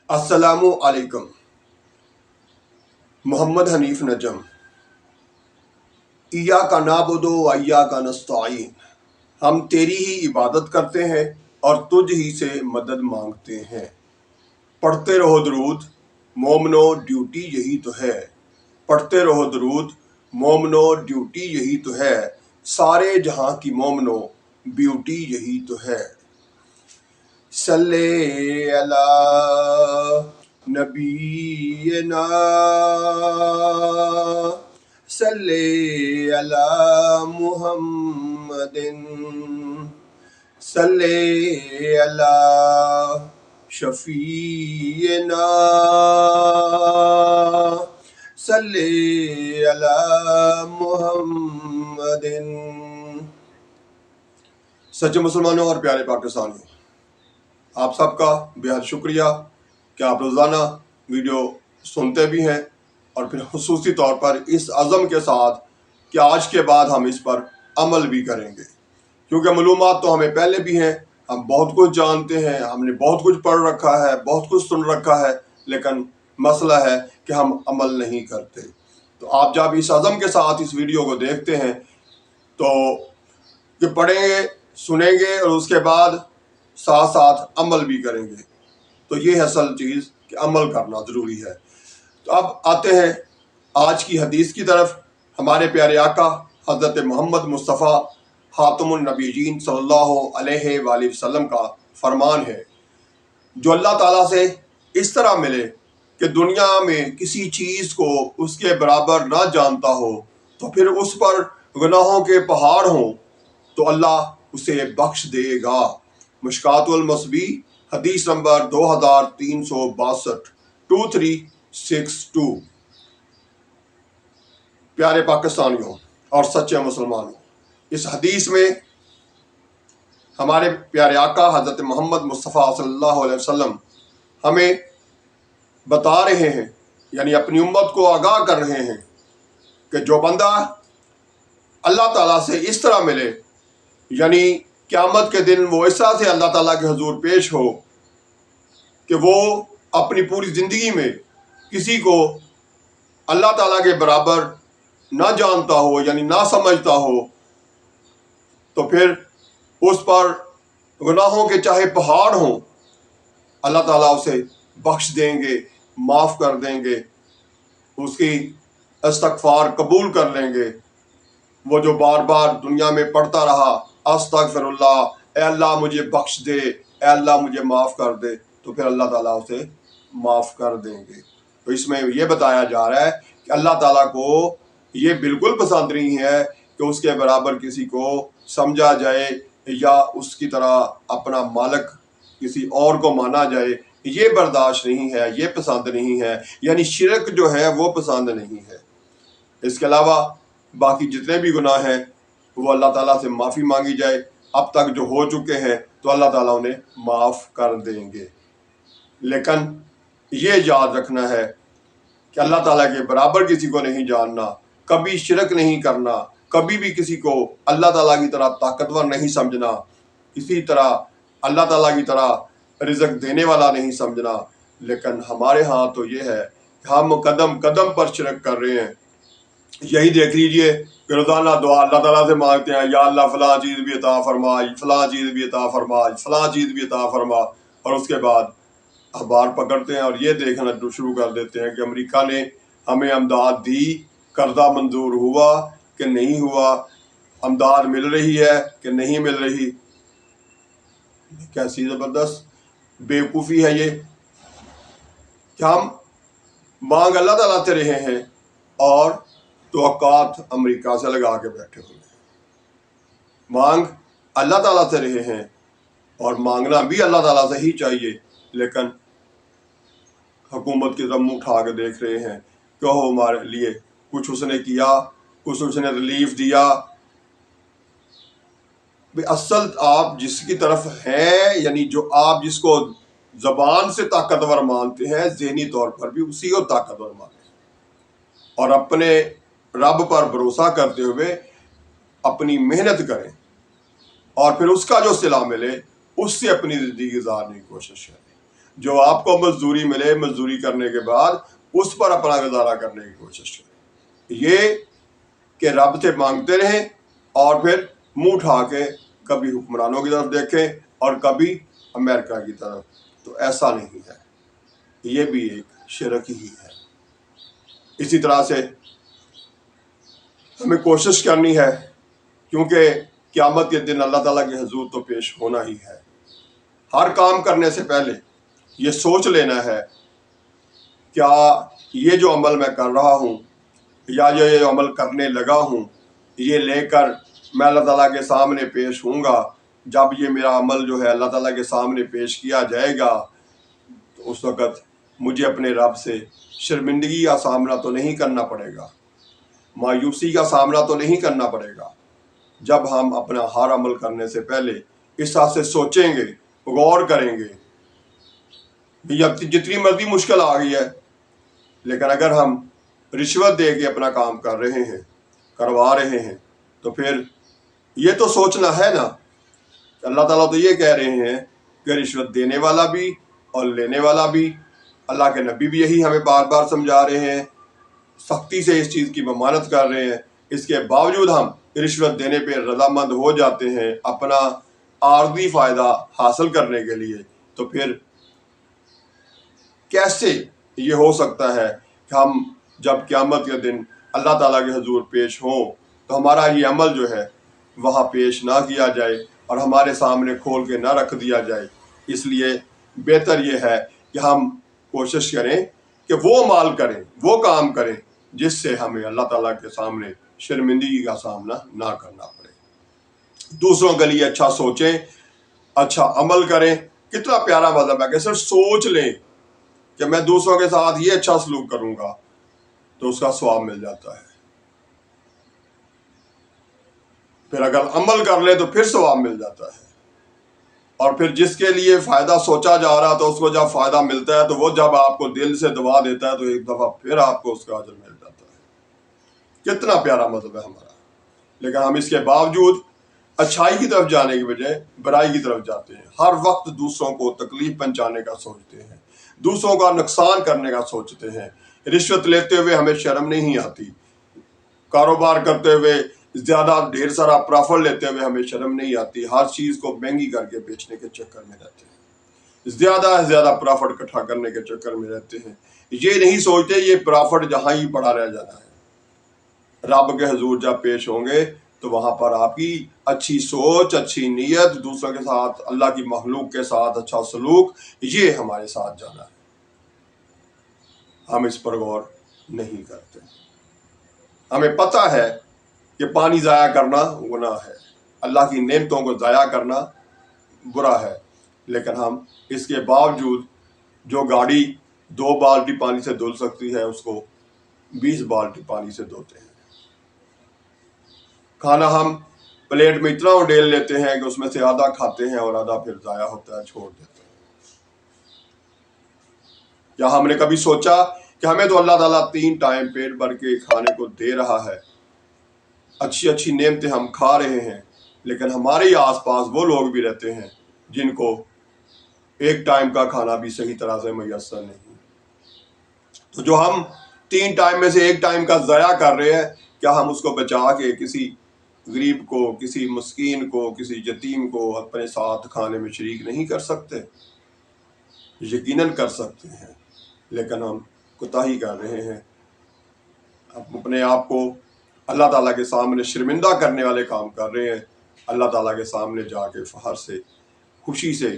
السلام علیکم۔ محمد حنیف نجم۔ ایاک نعبد و ایاک نستعین۔ ہم تیری ہی عبادت کرتے ہیں اور تجھ ہی سے مدد مانگتے ہیں۔ پڑھتے رہو درود مومنو، ڈیوٹی یہی تو ہے۔ پڑھتے رہو درود مومنو، ڈیوٹی یہی تو ہے۔ سارے جہاں کی مومنو، بیوٹی یہی تو ہے۔ صلی اللہ نبینا، صلی علی محمد، صلی علی شفیعنا، صلی علی محمد۔ سچے مسلمانوں اور پیارے پاکستانیوں، آپ سب کا بے حد شکریہ کہ آپ روزانہ ویڈیو سنتے بھی ہیں، اور پھر خصوصی طور پر اس عزم کے ساتھ کہ آج کے بعد ہم اس پر عمل بھی کریں گے، کیونکہ معلومات تو ہمیں پہلے بھی ہیں، ہم بہت کچھ جانتے ہیں، ہم نے بہت کچھ پڑھ رکھا ہے، بہت کچھ سن رکھا ہے، لیکن مسئلہ ہے کہ ہم عمل نہیں کرتے۔ تو آپ جب اس عزم کے ساتھ اس ویڈیو کو دیکھتے ہیں تو کہ پڑھیں گے، سنیں گے اور اس کے بعد ساتھ ساتھ عمل بھی کریں گے، تو یہ اصل چیز کہ عمل کرنا ضروری ہے۔ تو اب آتے ہیں آج کی حدیث کی طرف۔ ہمارے پیارے آقا حضرت محمد مصطفیٰ خاتم النبیین صلی اللہ علیہ وآلہ وسلم کا فرمان ہے، جو اللہ تعالیٰ سے اس طرح ملے کہ دنیا میں کسی چیز کو اس کے برابر نہ جانتا ہو، تو پھر اس پر گناہوں کے پہاڑ ہوں تو اللہ اسے بخش دے گا۔ مشکوٰۃ المصباح حدیث نمبر 2362، 2362۔ پیارے پاکستانیوں اور سچے مسلمانوں، اس حدیث میں ہمارے پیارے آقا حضرت محمد مصطفیٰ صلی اللہ علیہ وسلم ہمیں بتا رہے ہیں، یعنی اپنی امت کو آگاہ کر رہے ہیں کہ جو بندہ اللہ تعالیٰ سے اس طرح ملے، یعنی قیامت کے دن وہ اس طرح سے اللہ تعالیٰ کے حضور پیش ہو کہ وہ اپنی پوری زندگی میں کسی کو اللہ تعالیٰ کے برابر نہ جانتا ہو، یعنی نہ سمجھتا ہو، تو پھر اس پر گناہوں کے چاہے پہاڑ ہوں، اللہ تعالیٰ اسے بخش دیں گے، معاف کر دیں گے، اس کی استغفار قبول کر لیں گے۔ وہ جو بار بار دنیا میں پڑھتا رہا استغفر اللہ، اے اللہ مجھے بخش دے، اے اللہ مجھے معاف کر دے، تو پھر اللہ تعالیٰ اسے معاف کر دیں گے۔ تو اس میں یہ بتایا جا رہا ہے کہ اللہ تعالیٰ کو یہ بالکل پسند نہیں ہے کہ اس کے برابر کسی کو سمجھا جائے یا اس کی طرح اپنا مالک کسی اور کو مانا جائے، یہ برداشت نہیں ہے، یہ پسند نہیں ہے، یعنی شرک جو ہے وہ پسند نہیں ہے۔ اس کے علاوہ باقی جتنے بھی گناہ ہیں وہ اللہ تعالیٰ سے معافی مانگی جائے، اب تک جو ہو چکے ہیں تو اللہ تعالیٰ انہیں معاف کر دیں گے۔ لیکن یہ یاد رکھنا ہے کہ اللہ تعالیٰ کے برابر کسی کو نہیں جاننا، کبھی شرک نہیں کرنا، کبھی بھی کسی کو اللہ تعالیٰ کی طرح طاقتور نہیں سمجھنا، کسی طرح اللہ تعالیٰ کی طرح رزق دینے والا نہیں سمجھنا۔ لیکن ہمارے ہاں تو یہ ہے کہ ہم قدم قدم پر شرک کر رہے ہیں۔ یہی دیکھ لیجئے کہ روزانہ دعا اللہ تعالیٰ سے مانگتے ہیں، یا اللہ فلاں چیز بھی عطا فرما، فلاں چیز بھی عطا فرما، فلاں چیز بھی عطا فرما، اور اس کے بعد اخبار پکڑتے ہیں اور یہ دیکھنا شروع کر دیتے ہیں کہ امریکہ نے ہمیں امداد دی، قرضہ منظور ہوا کہ نہیں ہوا، امداد مل رہی ہے کہ نہیں مل رہی۔ کیسی زبردست بیوقوفی ہے یہ کہ ہم مانگ اللہ تعالیٰ سے رہے ہیں اور توقعات امریکہ سے لگا کے بیٹھے ہوئے ہیں۔ مانگ اللہ تعالیٰ سے رہے ہیں اور مانگنا بھی اللہ تعالیٰ سے ہی چاہیے، لیکن حکومت کی ذم اٹھا کے دیکھ رہے ہیں کہ وہ ہمارے لیے کچھ اس نے کیا، کچھ اس نے ریلیف دیا۔ اصل آپ جس کی طرف ہیں، یعنی جو آپ جس کو زبان سے طاقتور مانتے ہیں، ذہنی طور پر بھی اسی کو طاقتور مانیں، اور اپنے رب پر بھروسہ کرتے ہوئے اپنی محنت کریں، اور پھر اس کا جو صلہ ملے اس سے اپنی زندگی گزارنے کی کوشش کریں۔ جو آپ کو مزدوری ملے، مزدوری کرنے کے بعد اس پر اپنا گزارا کرنے کی کوشش کریں۔ یہ کہ رب سے مانگتے رہیں اور پھر منہ اٹھا کے کبھی حکمرانوں کی طرف دیکھیں اور کبھی امریکہ کی طرف، تو ایسا نہیں ہے، یہ بھی ایک شرک ہی ہے۔ اسی طرح سے ہمیں کوشش کرنی ہے، کیونکہ قیامت کے دن اللہ تعالیٰ کے حضور تو پیش ہونا ہی ہے۔ ہر کام کرنے سے پہلے یہ سوچ لینا ہے، کیا یہ جو عمل میں کر رہا ہوں یا یہ عمل کرنے لگا ہوں، یہ لے کر میں اللہ تعالیٰ کے سامنے پیش ہوں گا؟ جب یہ میرا عمل جو ہے اللہ تعالیٰ کے سامنے پیش کیا جائے گا تو اس وقت مجھے اپنے رب سے شرمندگی کا سامنا تو نہیں کرنا پڑے گا، مایوسی کا سامنا تو نہیں کرنا پڑے گا۔ جب ہم اپنا ہر عمل کرنے سے پہلے اس طرح سے سوچیں گے، غور کریں گے، جتنی مرضی مشکل آ گئی ہے، لیکن اگر ہم رشوت دے کے اپنا کام کر رہے ہیں، کروا رہے ہیں، تو پھر یہ تو سوچنا ہے نا، اللہ تعالیٰ تو یہ کہہ رہے ہیں کہ رشوت دینے والا بھی اور لینے والا بھی، اللہ کے نبی بھی یہی ہمیں بار بار سمجھا رہے ہیں، سختی سے اس چیز کی ممانعت کر رہے ہیں۔ اس کے باوجود ہم رشوت دینے پہ رضامند ہو جاتے ہیں اپنا عارضی فائدہ حاصل کرنے کے لیے، تو پھر کیسے یہ ہو سکتا ہے کہ ہم جب قیامت کے دن اللہ تعالیٰ کے حضور پیش ہوں تو ہمارا یہ عمل جو ہے وہاں پیش نہ کیا جائے اور ہمارے سامنے کھول کے نہ رکھ دیا جائے؟ اس لیے بہتر یہ ہے کہ ہم کوشش کریں کہ وہ مال کریں، وہ کام کریں جس سے ہمیں اللہ تعالیٰ کے سامنے شرمندگی کا سامنا نہ کرنا پڑے۔ دوسروں کے لیے اچھا سوچیں، اچھا عمل کریں۔ کتنا پیارا مذہب ہے کہ صرف سوچ لیں کہ میں دوسروں کے ساتھ یہ اچھا سلوک کروں گا تو اس کا ثواب مل جاتا ہے، پھر اگر عمل کر لے تو پھر ثواب مل جاتا ہے، اور پھر جس کے لیے فائدہ سوچا جا رہا تو اس کو جب فائدہ ملتا ہے تو وہ جب آپ کو دل سے دعا دیتا ہے تو ایک دفعہ پھر آپ کو اس کا اجر مل جاتا ہے۔ کتنا پیارا مذہب ہے ہمارا، لیکن ہم اس کے باوجود اچھائی کی طرف جانے کی بجائے برائی کی طرف جاتے ہیں۔ ہر وقت دوسروں کو تکلیف پہنچانے کا سوچتے ہیں، دوسروں کا نقصان کرنے کا سوچتے ہیں۔ رشوت لیتے ہوئے ہمیں شرم نہیں آتی، کاروبار کرتے ہوئے زیادہ ڈھیر سارا پرافٹ لیتے ہوئے ہمیں شرم نہیں آتی، ہر چیز کو مہنگی کر کے بیچنے کے چکر میں رہتے ہیں، زیادہ سے زیادہ پرافٹ اکٹھا کرنے کے چکر میں رہتے ہیں۔ یہ نہیں سوچتے یہ پرافٹ جہاں ہی پڑا رہ جانا ہے، رب کے حضور جب پیش ہوں گے تو وہاں پر آپ کی اچھی سوچ، اچھی نیت، دوسروں کے ساتھ، اللہ کی مخلوق کے ساتھ اچھا سلوک، یہ ہمارے ساتھ جانا ہے۔ ہم اس پر غور نہیں کرتے۔ ہمیں پتہ ہے کہ پانی ضائع کرنا گناہ ہے، اللہ کی نعمتوں کو ضائع کرنا برا ہے، لیکن ہم اس کے باوجود جو گاڑی 2 بالٹی پانی سے دھل سکتی ہے اس کو 20 بالٹی پانی سے دھوتے ہیں۔ کھانا ہم پلیٹ میں اتنا اڈیل لیتے ہیں کہ اس میں سے آدھا کھاتے ہیں اور آدھا پھر ضائع ہوتا ہے، چھوڑ دیتے ہیں۔ یا ہم نے کبھی سوچا کہ ہمیں تو اللہ تعالیٰ 3 ٹائم پیٹ بھر کے کھانے کو دے رہا ہے، اچھی اچھی نعمتیں ہم کھا رہے ہیں، لیکن ہمارے آس پاس وہ لوگ بھی رہتے ہیں جن کو ایک ٹائم کا کھانا بھی صحیح طرح سے میسر نہیں۔ تو جو ہم 3 ٹائم میں سے ایک ٹائم کا ضائع کر رہے ہیں، کیا ہم اس کو بچا کے کسی غریب کو، کسی مسکین کو، کسی یتیم کو اپنے ساتھ کھانے میں شریک نہیں کر سکتے؟ یقیناً کر سکتے ہیں، لیکن ہم کوتاہی کر رہے ہیں، ہم اپنے آپ کو اللہ تعالیٰ کے سامنے شرمندہ کرنے والے کام کر رہے ہیں، اللہ تعالیٰ کے سامنے جا کے فخر سے، خوشی سے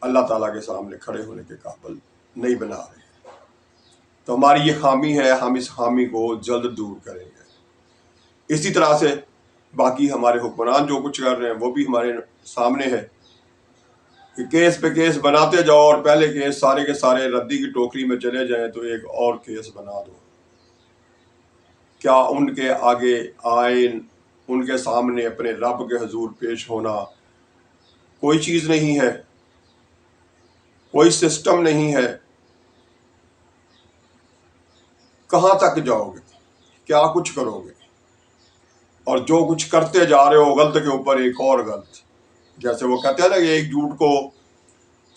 اللہ تعالیٰ کے سامنے کھڑے ہونے کے قابل نہیں بنا رہے۔ تو ہماری یہ خامی ہے، ہم اس خامی کو جلد دور کریں گے۔ اسی طرح سے باقی ہمارے حکمران جو کچھ کر رہے ہیں وہ بھی ہمارے سامنے ہے کہ کیس پہ کیس بناتے جاؤ اور پہلے کیس سارے کے سارے ردی کی ٹوکری میں چلے جائیں تو ایک اور کیس بنا دو۔ کیا ان کے آگے آئین، ان کے سامنے اپنے رب کے حضور پیش ہونا کوئی چیز نہیں ہے، کوئی سسٹم نہیں ہے؟ کہاں تک جاؤ گے؟ کیا کچھ کرو گے؟ اور جو کچھ کرتے جا رہے ہو غلط کے اوپر ایک اور غلط، جیسے وہ کہتے ہیں نا کہ ایک جھوٹ کو